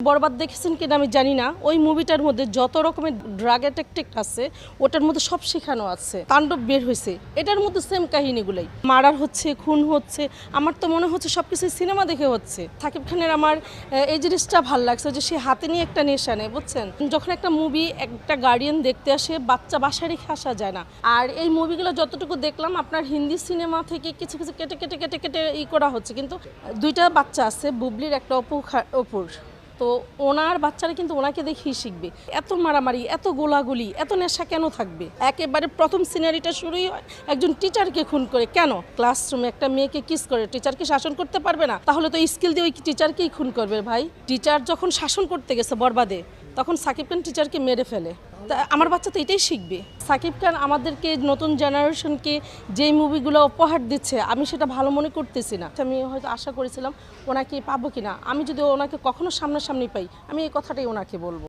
বরবাদ দেখেছেন কিনা আমি জানি না, ওই মুভিটার মধ্যে যত রকমের ড্রাগ অ্যাডিক্ট আছে ওটার মধ্যে সব শেখানো আছে। তাণ্ডব বের হয়েছে, এটার মধ্যে সেম কাহিনীগুলোই, মারার হচ্ছে, খুন হচ্ছে। আমার তো মনে হচ্ছে সবকিছু সিনেমা দেখে হচ্ছে। সাকিব খানের আমার এই জিনিসটা ভালো লাগছে যে সে হাতে নিয়ে একটা নেশা নেয়, বুঝছেন। যখন একটা মুভি একটা গার্ডিয়ান দেখতে আসে, বাচ্চা বাসায় রেখে আসা যায় না। আর এই মুভিগুলো যতটুকু দেখলাম আপনার হিন্দি সিনেমা থেকে কিছু কিছু কেটে কেটে কেটে কেটে করা হচ্ছে, কিন্তু দুইটা বাচ্চা আছে, বুবলির একটা অপুর, তো ওনার বাচ্চারা কিন্তু ওনাকে দেখেই শিখবে। এত মারামারি, এত গোলাগুলি, এত নেশা কেন থাকবে? একেবারে প্রথম সিনারিটা শুরুই হয় একজন টিচারকে খুন করে। কেন? ক্লাসরুমে একটা মেয়েকে কিস করে, টিচারকে শাসন করতে পারবে না? তাহলে তো স্কিল দিয়ে ওই টিচারকেই খুন করবে। ভাই, টিচার যখন শাসন করতে গেছে বরবাদে, তখন সাকিব খান টিচারকে মেরে ফেলে। তা আমার বাচ্চা তো এটাই শিখবে। সাকিব খান আমাদেরকে, নতুন জেনারেশনকে যেই মুভিগুলো উপহার দিচ্ছে, আমি সেটা ভালো মনে করতেছি না। আমি হয়তো আশা করেছিলাম ওনাকে পাবো কিনা। আমি যদি ওনাকে কখনো সামনাসামনি পাই, আমি এই কথাটাই ওনাকে বলবো।